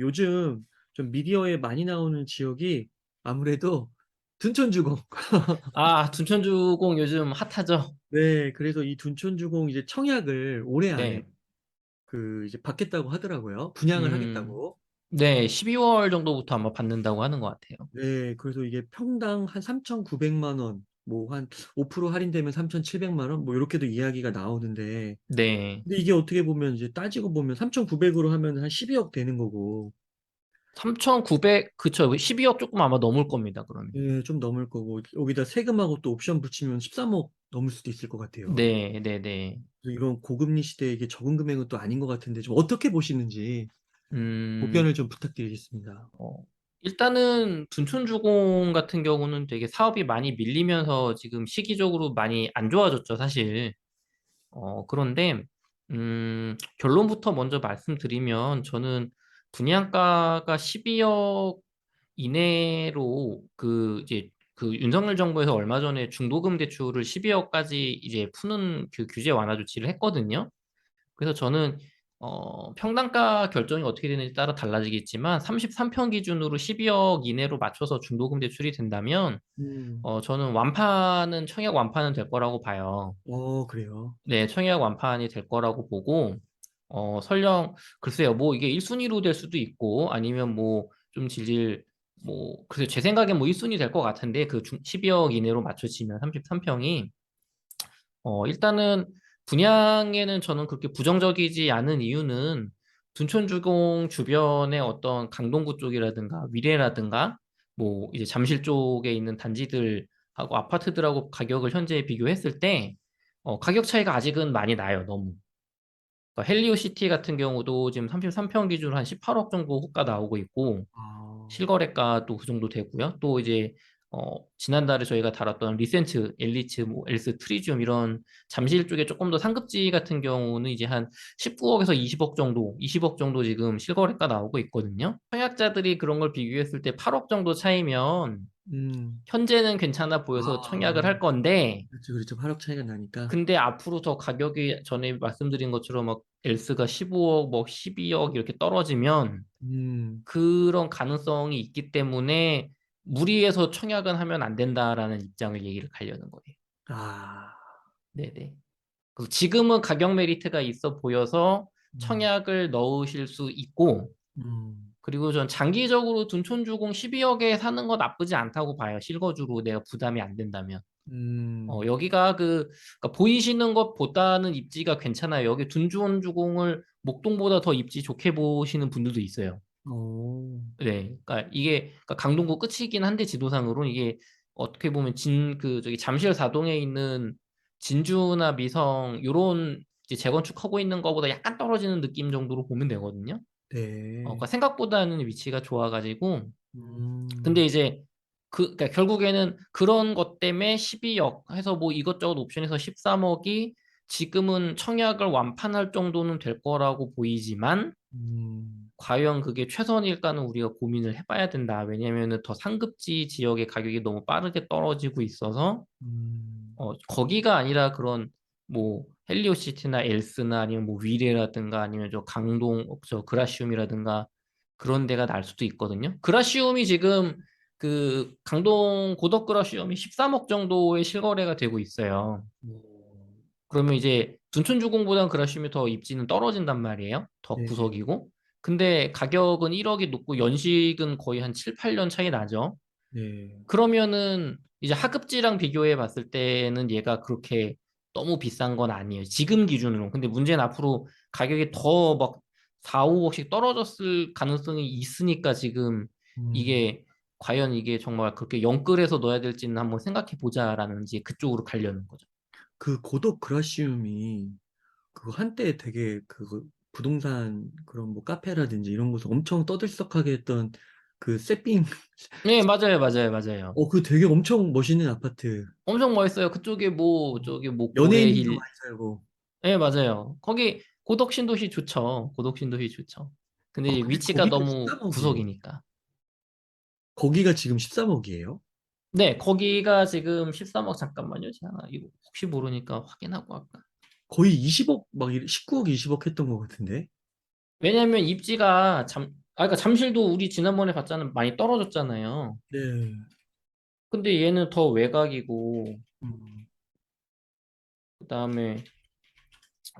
요즘 좀 미디어에 많이 나오는 지역이 아무래도 둔촌주공. 아, 둔천주공 요즘 핫하죠? 네, 그래서 이 둔촌주공 이제 청약을 올해 안에 네. 이제 받겠다고 하더라고요. 분양을 음, 하겠다고. 네, 12월 정도부터 아마 받는다고 하는 것 같아요. 네, 그래서 이게 평당 한 3,900만 원, 뭐 한 5% 할인되면 3,700만 원, 뭐 이렇게도 이야기가 나오는데, 네. 근데 이게 어떻게 보면 이제 따지고 보면 3,900으로 하면 한 12억 되는 거고, 3,900, 그쵸. 12억 조금 아마 넘을 겁니다, 그러면. 예, 좀 넘을 거고, 여기다 세금하고 또 옵션 붙이면 13억 넘을 수도 있을 것 같아요. 네, 네, 네. 그래서 이런 고금리 시대에 이게 적은 금액은 또 아닌 것 같은데 좀 어떻게 보시는지 음, 고견을 좀 부탁드리겠습니다. 어, 일단은 둔촌주공 같은 경우는 되게 사업이 많이 밀리면서 지금 시기적으로 많이 안 좋아졌죠, 사실. 그런데, 결론부터 먼저 말씀드리면 저는 분양가가 12억 이내로 이제 그 윤석열 정부에서 얼마 전에 중도금 대출을 12억까지 이제 푸는 그 규제 완화 조치를 했거든요. 그래서 저는 평당가 결정이 어떻게 되는지 따라 달라지겠지만 33평 기준으로 12억 이내로 맞춰서 중도금 대출이 된다면 음, 저는 완판은 청약 완판은 될 거라고 봐요. 그래요. 네, 청약 완판이 될 거라고 보고, 설령, 글쎄요, 뭐 이게 1순위로 될 수도 있고, 아니면 뭐 좀 글쎄요, 제 생각엔 뭐 1순위 될 것 같은데, 12억 이내로 맞춰지면 33평이, 일단은 분양에는 저는 그렇게 부정적이지 않은 이유는 둔촌주공 주변의 어떤 강동구 쪽이라든가 위례라든가, 뭐 이제 잠실 쪽에 있는 단지들하고 아파트들하고 가격을 현재 비교했을 때, 가격 차이가 아직은 많이 나요, 너무. 그러니까 헬리오시티 같은 경우도 지금 33평 기준으로 한 18억 정도 호가 나오고 있고, 아, 실거래가도 그 정도 되고요. 또 이제, 지난달에 저희가 다뤘던 리센트, 엘리츠, 뭐, 엘스 트리듐 이런 잠실 쪽에 조금 더 상급지 같은 경우는 이제 한 19억에서 20억 정도 지금 실거래가 나오고 있거든요. 청약자들이 그런 걸 비교했을 때 8억 정도 차이면 음, 현재는 괜찮아 보여서 청약을 할 건데, 그렇죠, 그렇죠. 8억 차이가 나니까. 근데 앞으로 더 가격이 전에 말씀드린 것처럼 막 엘스가 15억, 뭐 12억 이렇게 떨어지면 음, 그런 가능성이 있기 때문에 무리해서 청약은 하면 안 된다라는 입장을 얘기를 하려는 거예요. 아, 네네. 그래서 지금은 가격 메리트가 있어 보여서 음, 청약을 넣으실 수 있고, 음, 그리고 전 장기적으로 둔촌주공 12억에 사는 거 나쁘지 않다고 봐요. 실거주로 내가 부담이 안 된다면. 음, 여기가 그러니까 보이시는 것보다는 입지가 괜찮아요. 여기 둔촌주공을 목동보다 더 입지 좋게 보시는 분들도 있어요. 오, 네, 그러니까 이게 그러니까 강동구 끝이긴 한데 지도상으로는 이게 어떻게 보면 저기 잠실 사동에 있는 진주나 미성 요런 이제 재건축하고 있는 것보다 약간 떨어지는 느낌 정도로 보면 되거든요. 네, 그러니까 생각보다는 위치가 좋아가지고 근데 음, 이제 그러니까 결국에는 그런 것 때문에 12억 해서 뭐 이것저것 옵션에서 13억이 지금은 청약을 완판할 정도는 될 거라고 보이지만 음, 과연 그게 최선일까는 우리가 고민을 해봐야 된다. 왜냐면은 더 상급지 지역의 가격이 너무 빠르게 떨어지고 있어서 거기가 아니라 그런 뭐 헬리오시티나 엘스나 아니면 뭐 위례라든가 아니면 저 강동 저 그라시움이라든가 그런 데가 날 수도 있거든요. 그라시움이 지금 그 강동 고덕 그라시움이 13억 정도의 실거래가 되고 있어요. 오, 그러면 이제 둔촌주공보다는 그라시움이 더 입지는 떨어진단 말이에요. 더 네, 구석이고. 근데 가격은 1억이 높고 연식은 거의 한 7, 8년 차이 나죠. 네, 그러면은 이제 하급지랑 비교해 봤을 때는 얘가 그렇게 너무 비싼 건 아니에요. 지금 기준으로. 근데 문제는 앞으로 가격이 더 막 4, 5억씩 떨어졌을 가능성이 있으니까 지금 음. 이게 과연 이게 정말 그렇게 영끌해서 넣어야 될지는 한번 생각해 보자라는 이제 그쪽으로 가려는 거죠. 그 고독 그라시움이 그거 한때 되게 그거 부동산 그런 뭐 카페라든지 이런 곳을 엄청 떠들썩하게 했던 그 세핑 네, 맞아요, 맞아요, 맞아요. 그 되게 엄청 멋있는 아파트. 엄청 멋있어요. 그쪽에 뭐, 어, 저기 뭐 연예인들도 고래힐. 많이 살고. 네, 맞아요. 거기 고덕신도시 좋죠. 고덕신도시 좋죠. 근데 이제 근데 위치가 거기도 너무 13억이에요. 구석이니까. 거기가 지금 13억이에요. 네, 거기가 지금 13억 잠깐만요. 제가 이거 혹시 모르니까 확인하고 할까. 거의 20억 19억 20억 했던 것 같은데. 왜냐면 입지가 그러니까 잠실도 우리 지난번에 봤잖아요. 많이 떨어졌잖아요. 네. 근데 얘는 더 외곽이고, 음, 그다음에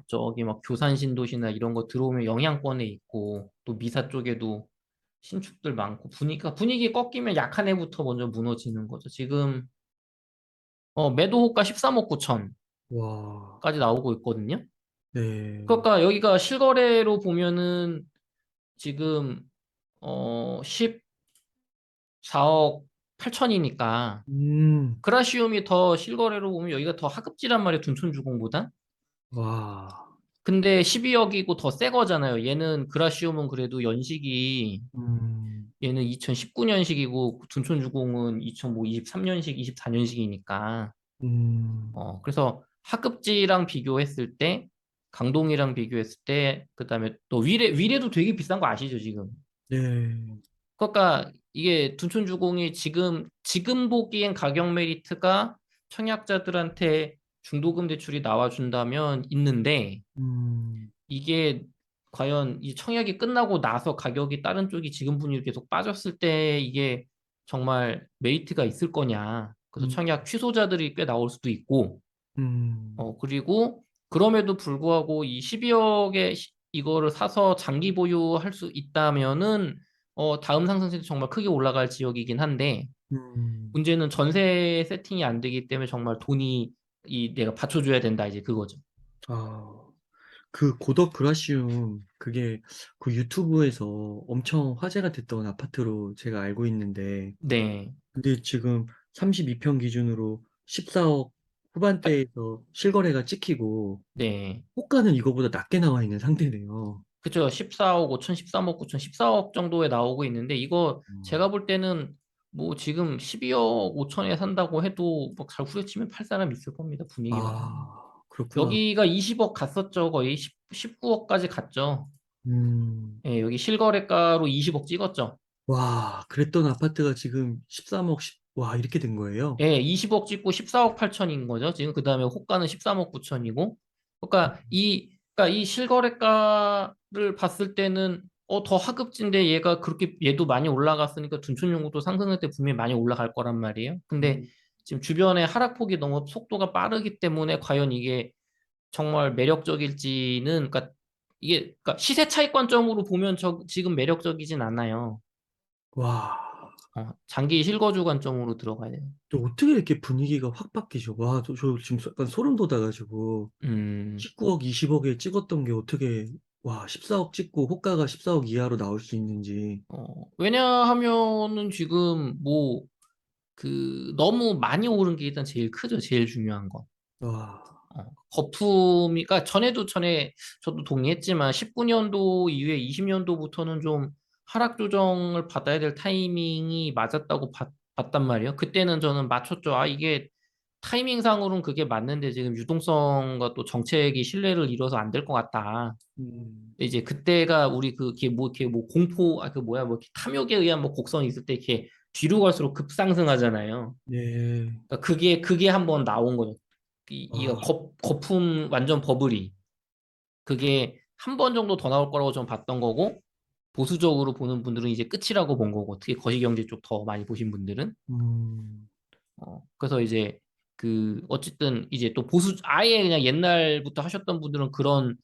저기 막 교산 신도시나 이런 거 들어오면 영향권에 있고, 또 미사 쪽에도 신축들 많고, 분위기 꺾이면 약한 애부터 먼저 무너지는 거죠. 지금, 매도호가 13억 9천까지 와, 나오고 있거든요. 네. 그러니까 여기가 실거래로 보면은 지금, 14억 8천이니까, 음, 그라시움이 더 실거래로 보면 여기가 더 하급지란 말이에요. 둔촌주공보다. 와, 근데 12억이고 더 새 거잖아요. 얘는 그라시움은 그래도 연식이 음, 얘는 2019년식이고 둔촌주공은 2023년식, 24년식이니까 음, 그래서 하급지랑 비교했을 때 강동이랑 비교했을 때 그다음에 또 위례도 되게 비싼 거 아시죠, 지금? 네. 그러니까 이게 둔촌주공이 지금 보기엔 가격 메리트가 청약자들한테 중도금 대출이 나와준다면 있는데 음, 이게 과연 이 청약이 끝나고 나서 가격이 다른 쪽이 지금 분위기로 계속 빠졌을 때 이게 정말 메리트가 있을 거냐. 그래서 음, 청약 취소자들이 꽤 나올 수도 있고, 음, 그리고 그럼에도 불구하고 이 12억에 이거를 사서 장기 보유할 수 있다면은, 다음 상승세 때 정말 크게 올라갈 지역이긴 한데, 음. 문제는 전세 세팅이 안 되기 때문에 정말 돈이 내가 받쳐줘야 된다, 이제 그거죠. 아, 그 고덕 그라시움, 그게 그 유튜브에서 엄청 화제가 됐던 아파트로 제가 알고 있는데, 네. 근데 지금 32평 기준으로 14억 아, 후반대에서 실거래가 찍히고, 네. 호가는 이거보다 낮게 나와 있는 상태네요. 그죠. 14억 5천, 13억 9천, 14억 정도에 나오고 있는데 이거 음. 제가 볼 때는 뭐 지금 12억 5천에 산다고 해도 뭐 잘 후려치면 팔 사람 있을 겁니다. 분위기만. 그렇구나. 여기가 20억 갔었죠. 거의 19억까지 갔죠. 음, 예, 여기 실거래가로 20억 찍었죠. 와, 그랬던 아파트가 지금 13억, 와, 이렇게 된 거예요? 예, 20억 찍고 14억 8천인 거죠. 지금 그다음에 호가는 13억 9천이고. 그러니까 이 실거래가를 봤을 때는 더 하급진데 얘가 그렇게 얘도 많이 올라갔으니까 둔촌용구도 상승할 때 분명히 많이 올라갈 거란 말이에요. 근데 음, 지금 주변에 하락폭이 너무 속도가 빠르기 때문에 과연 이게 정말 매력적일지는 그러니까 이게 그러니까 시세 차익 관점으로 보면 지금 매력적이진 않아요. 와, 장기 실거주 관점으로 들어가야 돼요. 또 어떻게 이렇게 분위기가 확 바뀌죠? 와, 저 지금 약간 소름 돋아가지고, 음. 19억, 20억에 찍었던 게 어떻게, 와, 14억 찍고 호가가 14억 이하로 나올 수 있는지, 왜냐하면은 지금 뭐 너무 많이 오른 게 일단 제일 크죠. 제일 중요한 거. 와, 거품이, 그러니까 전에 저도 동의했지만 19년도 이후에 20년도부터는 좀 하락 조정을 받아야 될 타이밍이 맞았다고 봤단 말이에요. 그때는 저는 맞췄죠. 이게 타이밍상으로는 그게 맞는데 지금 유동성과 또 정책이 신뢰를 이뤄서 안 될 것 같다. 음, 근데 이제 그때가 우리 이렇게 뭐 공포, 그 뭐야, 뭐 이렇게 탐욕에 의한 뭐 곡선이 있을 때 이렇게 뒤로 갈수록 급상승하잖아요. 네, 그러니까 그게 한번 나온 거예요. 이거 아, 거품 완전 버블이. 그게 한 번 정도 더 나올 거라고 좀 봤던 거고, 보수적으로 보는 분들은 이제 끝이라고 본 거고, 특히 거시경제 쪽 더 많이 보신 분들은. 음, 그래서 이제 어쨌든 이제 또 아예 그냥 옛날부터 하셨던 분들은 그런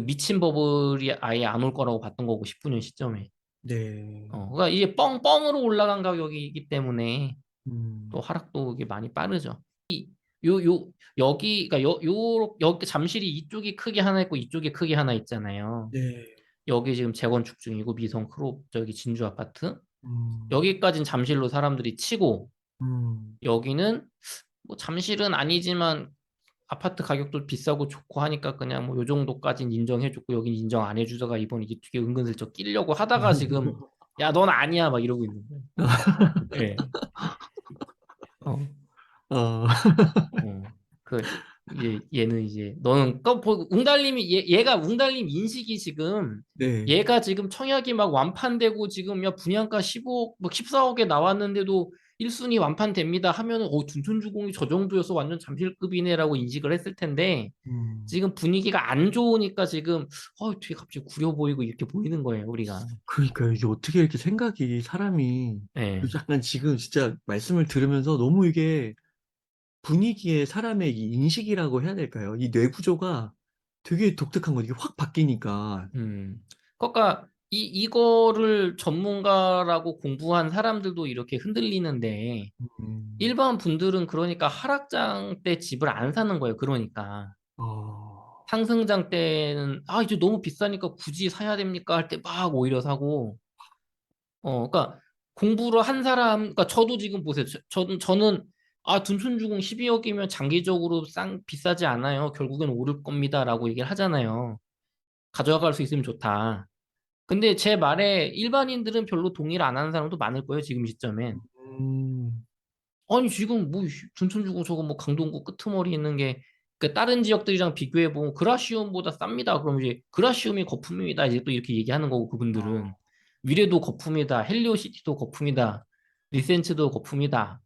미친 버블이 아예 안 올 거라고 봤던 거고, 19년 시점에. 네, 그러니까 이게 뻥으로 올라간 가격이기 때문에 또 음, 하락도 이게 많이 빠르죠. 요, 요, 그러니까 여기 잠실이 이쪽이 크게 하나 있고 이쪽에 크게 하나 있잖아요. 네, 여기 지금 재건축 중이고 미성 크롭 저기 진주 아파트. 음, 여기까진 잠실로 사람들이 치고 음. 여기는 뭐 잠실은 아니지만 아파트 가격도 비싸고 좋고 하니까 그냥 뭐 요 정도까진 인정해줬고 여긴 인정 안 해주다가 이번 이게 되게 은근슬쩍 끼려고 하다가 지금 야 넌 아니야 막 이러고 있는 거예요. 예. 어. 아, 어. 그 이제 얘는 이제 너는 웅달님이 얘가 웅달님 인식이 지금 네, 얘가 지금 청약이 막 완판되고 지금 야 분양가 15억 막 14억에 나왔는데도 1순위 완판됩니다 하면은 둔촌주공이 저 정도여서 완전 잠실급이네라고 인식을 했을 텐데 음. 지금 분위기가 안 좋으니까 지금 뒤에 갑자기 구려 보이고 이렇게 보이는 거예요, 우리가. 그러니까요. 이게 어떻게 이렇게 생각이 사람이 예. 약간 지금 진짜 말씀을 들으면서 너무 이게 분위기에 사람의 이 인식이라고 해야 될까요? 이 뇌구조가 되게 독특한 거 이게 확 바뀌니까. 음. 그러니까 이거를 전문가라고 공부한 사람들도 이렇게 흔들리는데 음. 일반 분들은 그러니까 하락장 때 집을 안 사는 거예요. 그러니까 어. 상승장 때는 이제 너무 비싸니까 굳이 사야 됩니까 할 때 막 오히려 사고 그러니까 공부를 한 사람 그러니까 저도 지금 보세요. 저는 둔촌주공 12억이면 장기적으로 비싸지 않아요. 결국엔 오를 겁니다라고 얘기를 하잖아요. 가져갈 수 있으면 좋다. 근데 제 말에 일반인들은 별로 동의를 안 하는 사람도 많을 거예요, 지금 시점엔. 음. 아니, 지금 뭐, 둔촌주공 저거 뭐 강동구 끄트머리 있는 게, 그 다른 지역들이랑 비교해보면 그라시움보다 쌉니다. 그럼 이제 그라시움이 거품입니다. 이제 또 이렇게 얘기하는 거고, 그분들은. 어. 위례도 거품이다. 헬리오시티도 거품이다. 리센츠도 거품이다.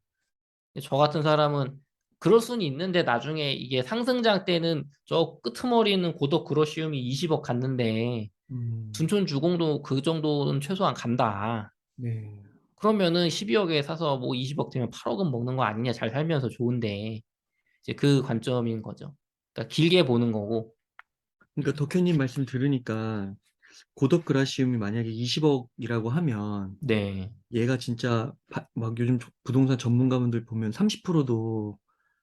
저 같은 사람은 그럴 수는 있는데 나중에 이게 상승장 때는 저 끄트머리 있는 고덕 그라시움이 20억 갔는데, 음. 둔촌 주공도 그 정도는 최소한 간다. 네. 그러면은 12억에 사서 뭐 20억 되면 8억은 먹는 거 아니냐. 잘 살면서 좋은데. 이제 그 관점인 거죠. 그러니까 길게 보는 거고. 그러니까 덕현님 말씀 들으니까 고덕 그라시움이 만약에 20억이라고 하면 네. 얘가 진짜 막 요즘 부동산 전문가분들 보면 30%도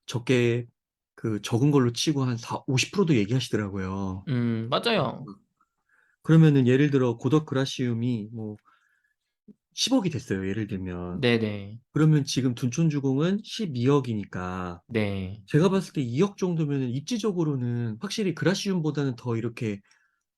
적게 그 적은 걸로 치고 한 50%도 얘기하시더라고요. 맞아요. 그러면은 예를 들어 고덕 그라시움이 뭐 10억이 됐어요. 예를 들면. 네네. 그러면 지금 둔촌주공은 12억이니까 네. 제가 봤을 때 2억 정도면은 입지적으로는 확실히 그라시움보다는 더 이렇게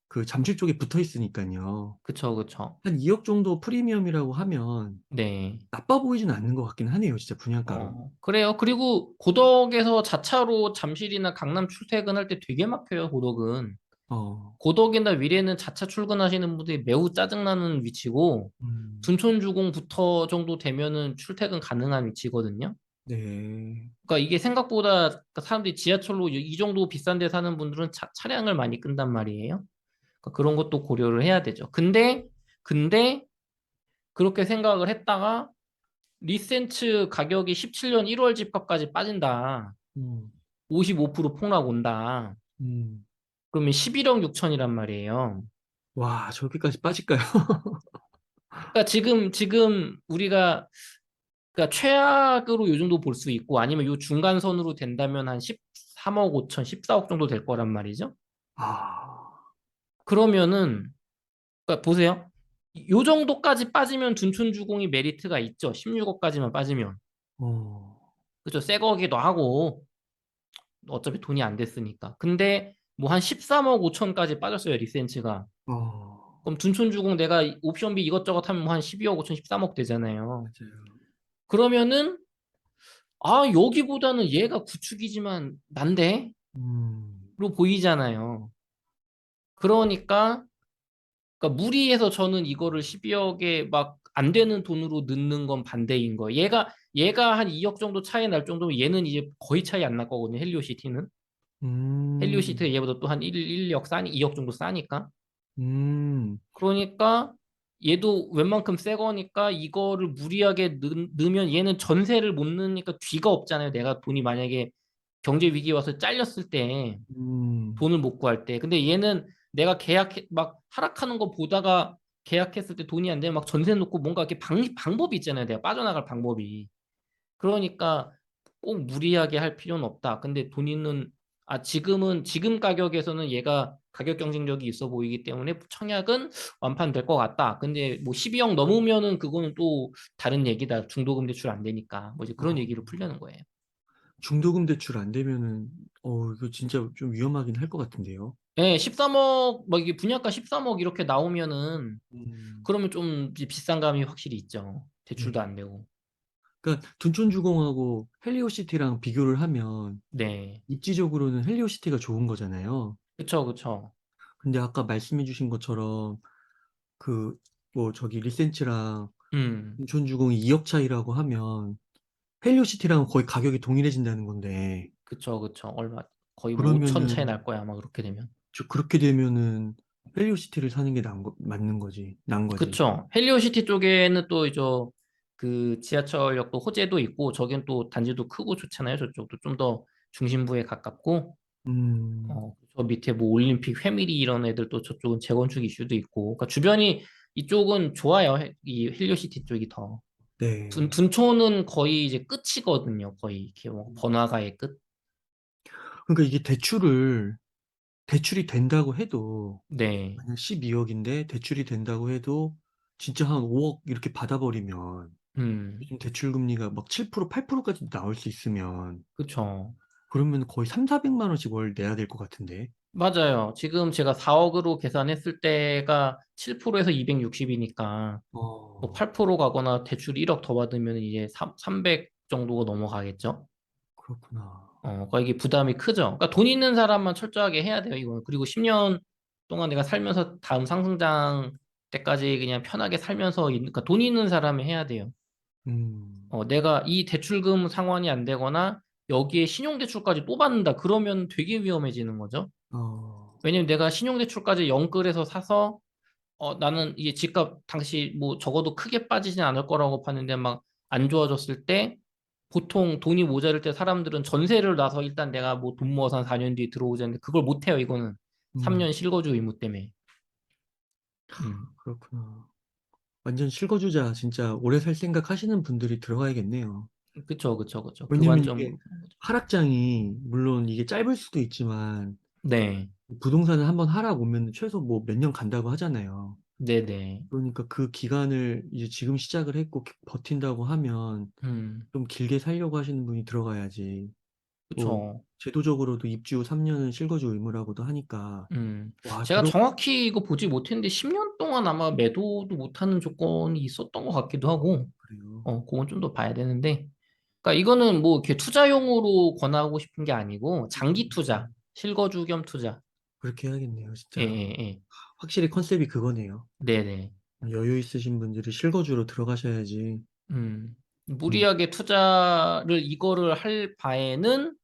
그 잠실 쪽에 붙어 있으니까요. 그쵸, 그쵸. 한 2억 정도 프리미엄이라고 하면 네. 나빠 보이진 않는 것 같긴 하네요. 진짜 분양가가. 그래요. 그리고 고덕에서 자차로 잠실이나 강남 출퇴근할 때 되게 막혀요, 고덕은. 어. 고덕이나 위례는 자차 출근하시는 분들이 매우 짜증나는 위치고, 음. 둔촌주공부터 정도 되면은 출퇴근 가능한 위치거든요. 네. 그러니까 이게 생각보다 그러니까 사람들이 지하철로 이 정도 비싼 데 사는 분들은 차량을 많이 끈단 말이에요. 그러니까 그런 것도 고려를 해야 되죠. 근데 그렇게 생각을 했다가 리센츠 가격이 17년 1월 집값까지 빠진다. 음. 55% 폭락 온다. 음. 그러면 11억 6천이란 말이에요. 와, 저렇게까지 빠질까요? 그러니까 지금 우리가 그러니까 최악으로 요 정도 볼 수 있고 아니면 요 중간선으로 된다면 한 13억 5천, 14억 정도 될 거란 말이죠. 아. 그러면은 그러니까 보세요. 요 정도까지 빠지면 둔촌주공이 메리트가 있죠. 16억까지만 빠지면. 어. 그죠? 새 거기도 하고 어차피 돈이 안 됐으니까. 근데 뭐 한 13억 5천까지 빠졌어요. 리센츠가. 어. 그럼 둔촌주공 내가 옵션비 이것저것 하면 뭐한 12억 5천, 13억 되잖아요. 맞아요. 그러면은 여기보다는 얘가 구축이지만 난데? 음. 로 보이잖아요. 그러니까 무리해서 저는 이거를 12억에 막 안 되는 돈으로 넣는 건 반대인 거예요. 얘가 한 2억 정도 차이 날 정도면 얘는 이제 거의 차이 안 날 거거든요. 헬리오시티는. 헬리오시티 음. 얘보다 또 한 1억 2억 정도 싸니까. 음. 그러니까 얘도 웬만큼 새 거니까 이거를 무리하게 넣으면 얘는 전세를 못 넣으니까 뒤가 없잖아요. 내가 돈이 만약에 경제 위기 와서 잘렸을 때 음. 돈을 못 구할 때. 근데 얘는 내가 막 하락하는 거 보다가 계약했을 때 돈이 안 되면 막 전세 놓고 뭔가 이렇게 방법이 있잖아요. 내가 빠져나갈 방법이. 그러니까 꼭 무리하게 할 필요는 없다. 근데 돈 있는 지금 가격에서는 얘가 가격 경쟁력이 있어 보이기 때문에 청약은 완판될 것 같다. 근데 뭐 12억 넘으면은 그거는 또 다른 얘기다. 중도금 대출 안 되니까. 뭐 이제 그런 어. 얘기를 풀려는 거예요. 중도금 대출 안 되면은 이거 진짜 좀 위험하긴 할 것 같은데요. 예, 13억, 뭐 이게 분양가 13억 이렇게 나오면은 음. 그러면 좀 이제 비싼 감이 확실히 있죠. 대출도 네. 안 되고. 그러니까 둔촌주공하고 헬리오시티랑 비교를 하면 네. 입지적으로는 헬리오시티가 좋은 거잖아요. 그쵸, 그쵸. 근데 아까 말씀해 주신 것처럼 그 뭐 저기 리센츠랑 음, 둔촌주공이 2억 차이라고 하면 헬리오시티랑 거의 가격이 동일해진다는 건데, 그쵸, 그쵸. 얼마, 거의 뭐 5천 차이 그러면은, 날 거야, 아마 그렇게 되면. 그렇게 되면은 헬리오시티를 사는 게 맞는 거지. 난 거지. 그쵸. 헬리오시티 쪽에는 또 이제 그 지하철역도 호재도 있고, 저긴 또 단지도 크고 좋잖아요. 저쪽도 좀 더 중심부에 가깝고, 음, 저 밑에 뭐 올림픽, 회밀이 이런 애들 또 저쪽은 재건축 이슈도 있고, 그러니까 주변이 이쪽은 좋아요. 이 헬리오시티 쪽이 더. 네. 둔촌은 거의 이제 끝이거든요. 거의 이렇게 뭐 번화가의 끝. 그러니까 이게 대출이 된다고 해도, 네. 만약 12억인데 대출이 된다고 해도, 진짜 한 5억 이렇게 받아버리면, 음, 요즘 대출 금리가 막 7%, 8%까지 나올 수 있으면, 그쵸. 그러면 거의 3, 400만 원씩 월 내야 될 것 같은데. 맞아요. 지금 제가 4억으로 계산했을 때가 7%에서 260이니까 뭐 어, 8% 가거나 대출 1억 더 받으면 이제 300 정도가 넘어가겠죠. 그렇구나. 그러니까 이게 부담이 크죠. 그러니까 돈 있는 사람만 철저하게 해야 돼요, 이거는. 그리고 10년 동안 내가 살면서 다음 상승장 때까지 그냥 편하게 살면서 그러니까 돈 있는 사람이 해야 돼요. 음, 내가 이 대출금 상환이 안 되거나 여기에 신용대출까지 또 받는다. 그러면 되게 위험해지는 거죠. 어, 왜냐면 내가 신용대출까지 영끌해서 사서 나는 이게 집값 당시 뭐 적어도 크게 빠지진 않을 거라고 봤는데 막 안 좋아졌을 때 보통 돈이 모자랄 때 사람들은 전세를 놔서 일단 내가 뭐 돈 모아서 한 4년 뒤에 들어오자는데 그걸 못 해요, 이거는. 음, 3년 실거주 의무 때문에. 음. 그렇구나. 완전 실거주자 진짜 오래 살 생각 하시는 분들이 들어가야겠네요. 그쵸, 그쵸, 그쵸. 그 왜냐면 이게 관점으로 보는 거죠. 하락장이 물론 이게 짧을 수도 있지만 네. 부동산을 한번 하락 오면 최소 뭐 몇 년 간다고 하잖아요. 네네. 그러니까 그 기간을 이제 지금 시작을 했고 버틴다고 하면 음. 좀 길게 살려고 하시는 분이 들어가야지. 뭐 그쵸. 제도적으로도 입주 후 3년은 실거주 의무라고도 하니까 와 제가 들어 정확히 이거 보지 못했는데 10년 동안 아마 매도도 못하는 조건이 있었던 것 같기도 하고, 그래요. 그건 좀 더 봐야 되는데, 그러니까 이거는 뭐 이렇게 투자용으로 권하고 싶은 게 아니고 장기 투자, 실거주 겸 투자. 그렇게 해야겠네요. 예, 진짜 예, 예. 확실히 컨셉이 그거네요. 네네. 여유 있으신 분들이 실거주로 들어가셔야지. 음, 무리하게 투자를 이거를 할 바에는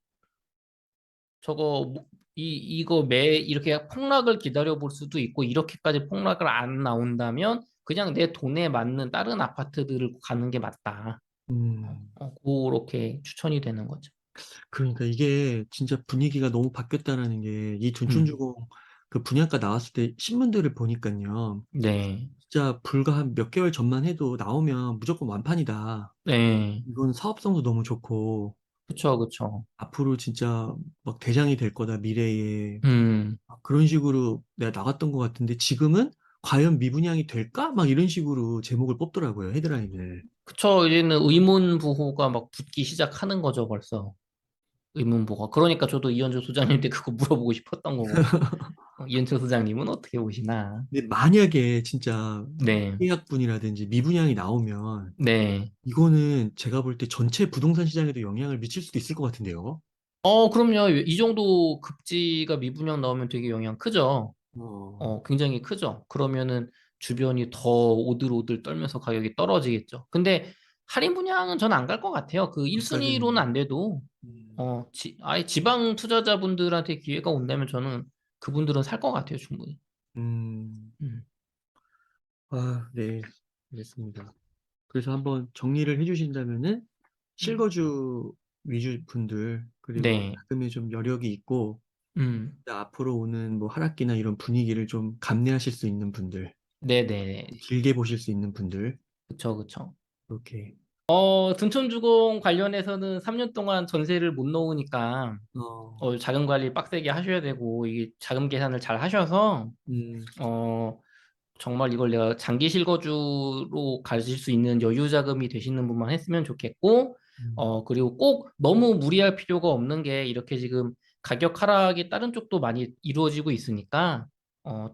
저거 이거 매 이렇게 폭락을 기다려 볼 수도 있고 이렇게까지 폭락을 안 나온다면 그냥 내 돈에 맞는 다른 아파트들을 가는 게 맞다. 음. 그렇게 추천이 되는 거죠. 그러니까 이게 진짜 분위기가 너무 바뀌었다라는 게 이 음, 둔촌주공 그 분양가 나왔을 때 신문들을 보니까요. 네, 진짜 불과 한 몇 개월 전만 해도 나오면 무조건 완판이다. 네, 이건 사업성도 너무 좋고 그쵸, 그쵸. 앞으로 진짜 막 대장이 될 거다 미래에 음, 막 그런 식으로 내가 나갔던 것 같은데 지금은 과연 미분양이 될까? 막 이런 식으로 제목을 뽑더라고요 헤드라인을. 그쵸. 이제는 의문부호가 막 붙기 시작하는 거죠, 벌써. 의문부호. 그러니까 저도 이현주 소장님한테 그거 물어보고 싶었던 거고. 이현주 소장님은 어떻게 보시나? 근데 만약에 진짜 네, 미계약분이라든지 미분양이 나오면 네. 이거는 제가 볼 때 전체 부동산 시장에도 영향을 미칠 수도 있을 것 같은데요. 그럼요. 이 정도 급지가 미분양 나오면 되게 영향 크죠. 어, 굉장히 크죠. 그러면은 주변이 더 오들오들 떨면서 가격이 떨어지겠죠. 근데 할인 분양은 저는 안 갈 것 같아요. 그 그까지는 1순위로는 안 돼도, 아예 지방 투자자분들한테 기회가 온다면 저는 그분들은 살 것 같아요, 충분히. 음, 음. 네, 알겠습니다. 그래서 한번 정리를 해주신다면은 음. 실거주 위주 분들 그리고 네. 자금에 좀 여력이 있고 음. 앞으로 오는 뭐 하락기나 이런 분위기를 좀 감내하실 수 있는 분들, 네네. 길게 보실 수 있는 분들 그쵸, 그쵸. 이렇게 둔촌주공 관련해서는 3년 동안 전세를 못 넣으니까 어, 자금 관리 빡세게 하셔야 되고 이게 자금 계산을 잘 하셔서 음, 어 정말 이걸 내가 장기 실거주로 가질 수 있는 여유 자금이 되시는 분만 했으면 좋겠고 그리고 꼭 너무 무리할 필요가 없는 게 이렇게 지금 가격 하락이 다른 쪽도 많이 이루어지고 있으니까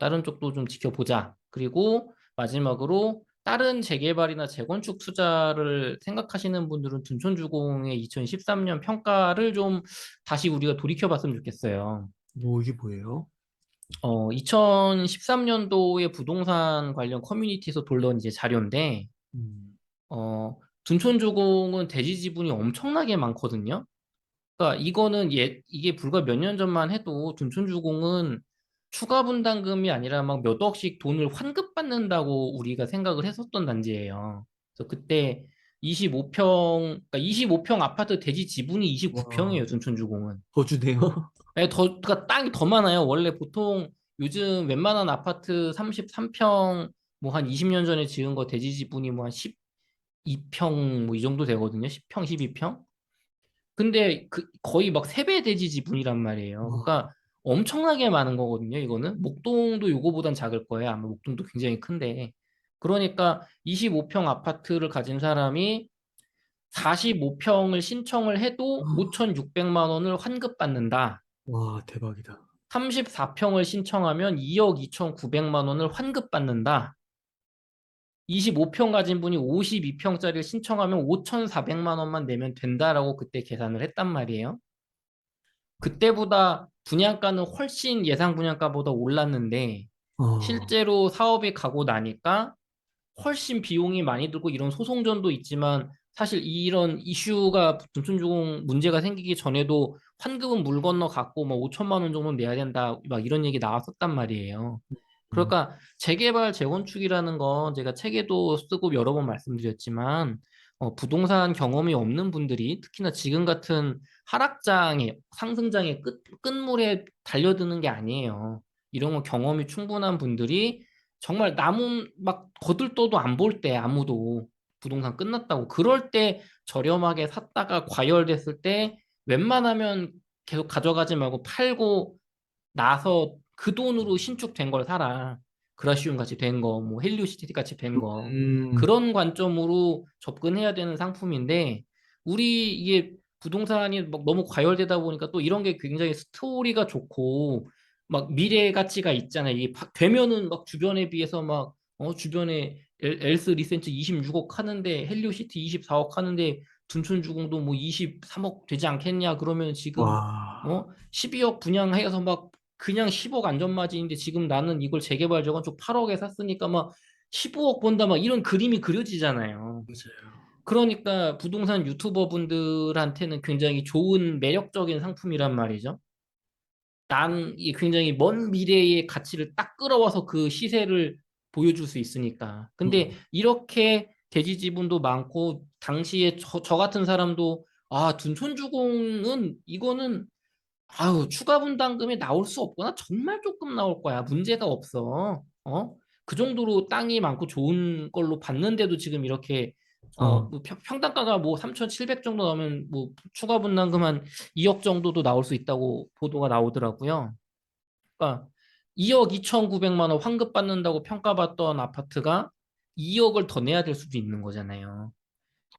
다른 쪽도 좀 지켜보자. 그리고 마지막으로 다른 재개발이나 재건축 투자를 생각하시는 분들은 둔촌주공의 2013년 평가를 좀 다시 우리가 돌이켜봤으면 좋겠어요. 뭐 이게 뭐예요? 2013년도에 부동산 관련 커뮤니티에서 돌던 이제 자료인데, 음, 어, 둔촌주공은 대지 지분이 엄청나게 많거든요. 그러니까 이거는 이게 불과 몇 년 전만 해도 둔촌주공은 추가 분담금이 아니라 막 몇 억씩 돈을 환급받는다고 우리가 생각을 했었던 단지예요. 그래서 그때 25평, 그러니까 25평 아파트 대지 지분이 와, 29평이에요, 둔촌주공은. 더 주네요. 네, 그러니까 땅이 더 많아요. 원래 보통 요즘 웬만한 아파트 33평, 뭐 한 20년 전에 지은 거 대지 지분이 뭐 한 12평 뭐 이 정도 되거든요. 10평, 12평. 근데 그 거의 막 3배 대지 지분이란 말이에요. 와, 그러니까 엄청나게 많은 거거든요, 이거는. 목동도 요거보단 작을 거예요. 아마 목동도 굉장히 큰데. 그러니까 25평 아파트를 가진 사람이 45평을 신청을 해도 5,600만 원을 환급받는다. 와, 대박이다. 34평을 신청하면 2억 2,900만 원을 환급받는다. 25평 가진 분이 52평짜리를 신청하면 5,400만 원만 내면 된다라고 그때 계산을 했단 말이에요. 그때보다 분양가는 훨씬 예상 분양가보다 올랐는데 어, 실제로 사업이 가고 나니까 훨씬 비용이 많이 들고 이런 소송전도 있지만 사실 이런 이슈가 둔촌주공 문제가 생기기 전에도 환급은 물 건너 갔고 뭐 5천만 원 정도 내야 된다 막 이런 얘기 나왔었단 말이에요. 음, 그러니까 재개발 재건축이라는 건 제가 책에도 쓰고 여러 번 말씀드렸지만 부동산 경험이 없는 분들이 특히나 지금 같은 하락장에 상승장의 끝물에 달려드는 게 아니에요. 이런 거 경험이 충분한 분들이 정말 남은 막 거들떠도 안 볼 때 아무도 부동산 끝났다고 그럴 때 저렴하게 샀다가 과열됐을 때 웬만하면 계속 가져가지 말고 팔고 나서 그 돈으로 신축된 걸 사라. 그라시움 같이 된 거, 뭐 헬리오시티 같이 된 거. 음, 그런 관점으로 접근해야 되는 상품인데 우리 이게 부동산이 막 너무 과열되다 보니까 또 이런 게 굉장히 스토리가 좋고 막 미래 가치가 있잖아요. 이게 되면은 막 주변에 비해서 막 주변에 엘스 리센트 26억 하는데 헬리오시티 24억 하는데 둔촌주공도 뭐 23억 되지 않겠냐 그러면 지금 와, 12억 분양해서 막 그냥 10억 안전마진인데 지금 나는 이걸 재개발 저건축 8억에 샀으니까 막 15억 번다 막 이런 그림이 그려지잖아요. 맞아요. 그러니까 부동산 유튜버 분들한테는 굉장히 좋은 매력적인 상품이란 말이죠. 이 굉장히 먼 미래의 가치를 딱 끌어와서 그 시세를 보여줄 수 있으니까. 근데 음, 이렇게 대지 지분도 많고 당시에 저 같은 사람도 둔촌주공은 이거는 추가 분담금이 나올 수 없구나. 정말 조금 나올 거야. 문제가 없어. 그 정도로 땅이 많고 좋은 걸로 봤는데도 지금 이렇게 어, 뭐 평당가가 뭐 3,700 정도 나오면 뭐 추가 분담금 한 2억 정도도 나올 수 있다고 보도가 나오더라고요. 그러니까 2억 2,900만 원 환급 받는다고 평가받던 아파트가 2억을 더 내야 될 수도 있는 거잖아요.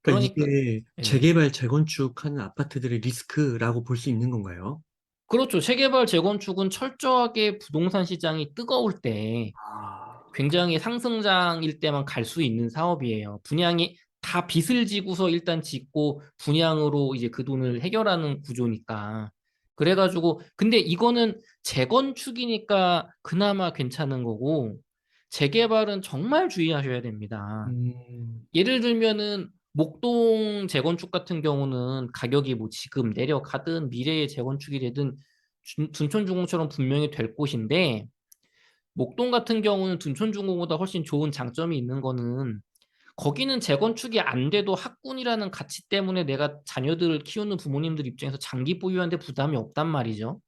그러니까 그러니까 이게 예. 재개발, 재건축하는 아파트들의 리스크라고 볼 수 있는 건가요? 그렇죠. 재개발, 재건축은 철저하게 부동산 시장이 뜨거울 때 아, 굉장히 상승장일 때만 갈 수 있는 사업이에요. 분양이 다 빚을 지고서 일단 짓고 분양으로 이제 그 돈을 해결하는 구조니까. 그래가지고 근데 이거는 재건축이니까 그나마 괜찮은 거고 재개발은 정말 주의하셔야 됩니다. 음, 예를 들면은 목동 재건축 같은 경우는 가격이 뭐 지금 내려가든 미래의 재건축이 되든 둔촌주공처럼 분명히 될 곳인데 목동 같은 경우는 둔촌중공보다 훨씬 좋은 장점이 있는 거는 거기는 재건축이 안 돼도 학군이라는 가치 때문에 내가 자녀들을 키우는 부모님들 입장에서 장기 보유하는데 부담이 없단 말이죠.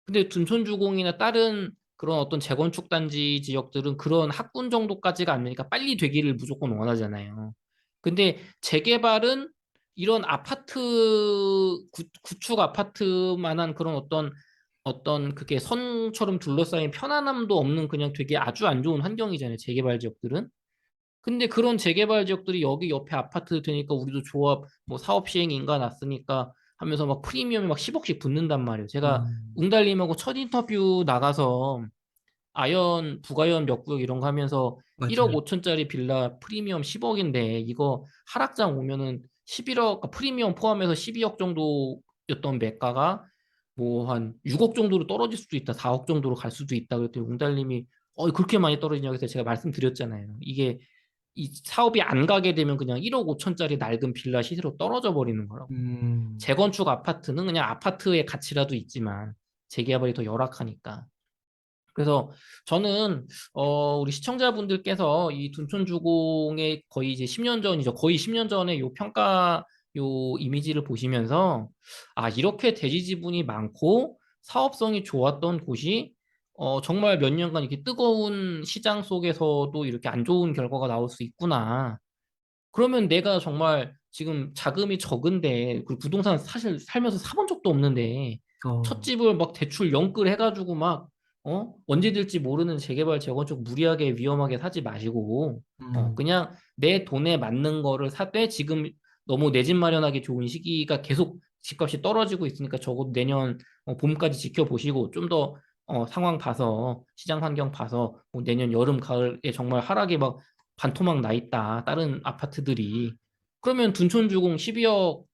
근데 둔촌주공이나 다른 그런 어떤 재건축 단지 지역들은 그런 학군 정도까지가 안 되니까 빨리 되기를 무조건 원하잖아요. 근데 재개발은 이런 아파트 구축 아파트만한 그런 어떤 그게 선처럼 둘러싸인 편안함도 없는 그냥 되게 아주 안 좋은 환경이잖아요. 재개발 지역들은. 근데 그런 재개발 지역들이 여기 옆에 아파트 되니까 우리도 조합 뭐 사업 시행 인가 났으니까 하면서 막 프리미엄이 막 10억씩 붙는단 말이에요. 제가 음, 웅달님하고 첫 인터뷰 나가서 부가연 몇 구역 이런 거 하면서 1억 맞아요. 5천짜리 빌라 프리미엄 10억인데 이거 하락장 오면은 11억 프리미엄 포함해서 12억 정도였던 매가가 뭐 한 6억 정도로 떨어질 수도 있다. 4억 정도로 갈 수도 있다. 그랬더니 웅달님이 그렇게 많이 떨어지냐고 해서 제가 말씀드렸잖아요. 이게 이 사업이 안 가게 되면 그냥 1억 5천짜리 낡은 빌라 시세로 떨어져 버리는 거라고. 음, 재건축 아파트는 그냥 아파트의 가치라도 있지만 재개발이 더 열악하니까. 그래서 저는 우리 시청자분들께서 이 둔촌주공의 거의 이제 10년 전이죠. 거의 10년 전에 요 평가 요 이미지를 보시면서 아, 이렇게 대지 지분이 많고 사업성이 좋았던 곳이 정말 몇 년간 이렇게 뜨거운 시장 속에서도 이렇게 안 좋은 결과가 나올 수 있구나. 그러면 내가 정말 지금 자금이 적은데, 그 부동산 사실 살면서 사본 적도 없는데, 첫 어, 집을 막 대출 영끌 해가지고 막, 언제 될지 모르는 재개발, 재건축 무리하게 위험하게 사지 마시고, 음, 그냥 내 돈에 맞는 거를 사되, 지금 너무 내 집 마련하기 좋은 시기가 계속 집값이 떨어지고 있으니까 적어도 내년 봄까지 지켜보시고, 좀 더 상황 봐서, 시장 환경 봐서, 뭐 내년 여름, 가을에 정말 하락이 막 반토막 나 있다. 다른 아파트들이. 그러면 둔촌주공 12억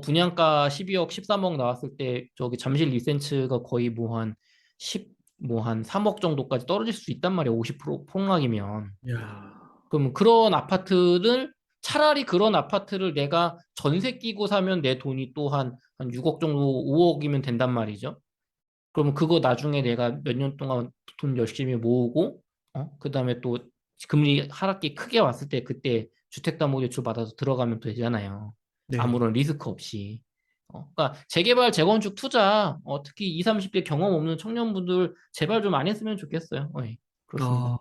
분양가 12억 13억 나왔을 때 저기 잠실 리센츠가 거의 뭐 한 10, 뭐 한 3억 정도까지 떨어질 수 있단 말이야. 50% 폭락이면. 야, 그럼 그런 아파트를 차라리 그런 아파트를 내가 전세 끼고 사면 내 돈이 또 한 6억 정도 5억이면 된단 말이죠. 그러면 그거 나중에 내가 몇 년 동안 돈 열심히 모으고, 그다음에 또 금리 하락기 크게 왔을 때 그때 주택담보대출 받아서 들어가면 되잖아요. 네. 아무런 리스크 없이. 그러니까 재개발, 재건축 투자, 특히 20, 30대 경험 없는 청년분들 제발 좀 안 했으면 좋겠어요. 예, 그렇습니다. 아,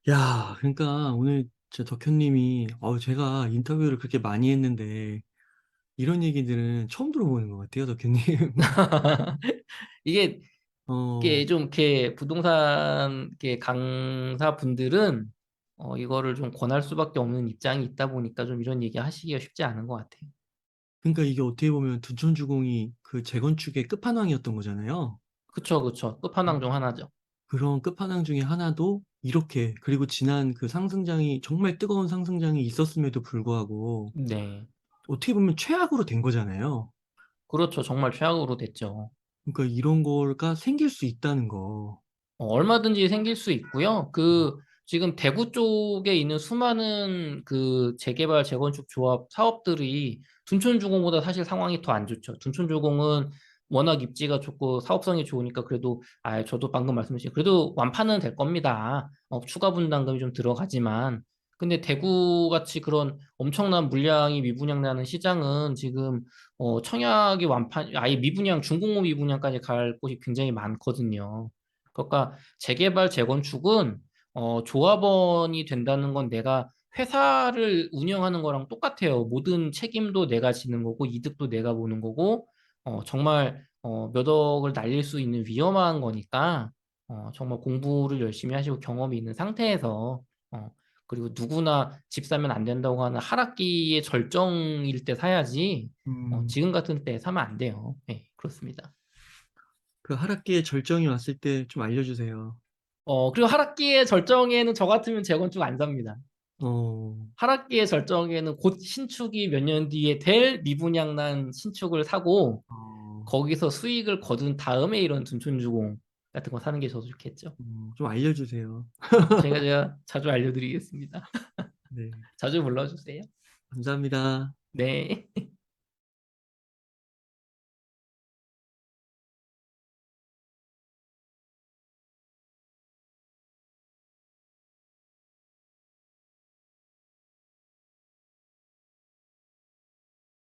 야, 그러니까 오늘 저 덕현님이, 제가 인터뷰를 그렇게 많이 했는데, 이런 얘기들은 처음 들어보는 것 같아요, 덕현님. 이게 어, 이게 좀 이렇게 부동산 이렇게 강사분들은 이거를 좀 권할 수밖에 없는 입장이 있다 보니까 좀 이런 얘기 하시기가 쉽지 않은 것 같아요. 그러니까 이게 어떻게 보면 둔촌주공이 그 재건축의 끝판왕이었던 거잖아요. 그쵸, 그쵸. 끝판왕 중 하나죠. 그런 끝판왕 중에 하나도 이렇게, 그리고 지난 그 상승장이, 정말 뜨거운 상승장이 있었음에도 불구하고, 네. 어떻게 보면 최악으로 된 거잖아요. 그렇죠. 정말 최악으로 됐죠. 그러니까 이런 거가 생길 수 있다는 거. 얼마든지 생길 수 있고요. 지금 대구 쪽에 있는 수많은 그 재개발, 재건축 조합 사업들이 둔촌주공보다 사실 상황이 더 안 좋죠. 둔촌주공은 워낙 입지가 좋고 사업성이 좋으니까 그래도, 저도 방금 말씀하신, 그래도 완파는 될 겁니다. 추가 분담금이 좀 들어가지만. 근데 대구 같이 그런 엄청난 물량이 미분양나는 시장은 지금 청약이 완판, 아예 미분양, 중공업 미분양까지 갈 곳이 굉장히 많거든요. 그러니까 재개발, 재건축은 조합원이 된다는 건 내가 회사를 운영하는 거랑 똑같아요. 모든 책임도 내가 지는 거고 이득도 내가 보는 거고 정말 몇 억을 날릴 수 있는 위험한 거니까 정말 공부를 열심히 하시고 경험이 있는 상태에서 어, 그리고 누구나 집 사면 안 된다고 하는 하락기의 절정일 때 사야지 음, 지금 같은 때 사면 안 돼요. 네, 그렇습니다. 그 하락기에 절정이 왔을 때 좀 알려주세요. 그리고 하락기의 절정에는 저 같으면 재건축 안 삽니다. 어, 하락기의 절정에는 곧 신축이 몇 년 뒤에 될 미분양난 신축을 사고 어, 거기서 수익을 거둔 다음에 이런 둔촌주공 같은 거 사는 게 저 좋겠죠. 좀 알려주세요. 제가 자주 알려드리겠습니다. 네, 자주 불러주세요. 감사합니다. 네.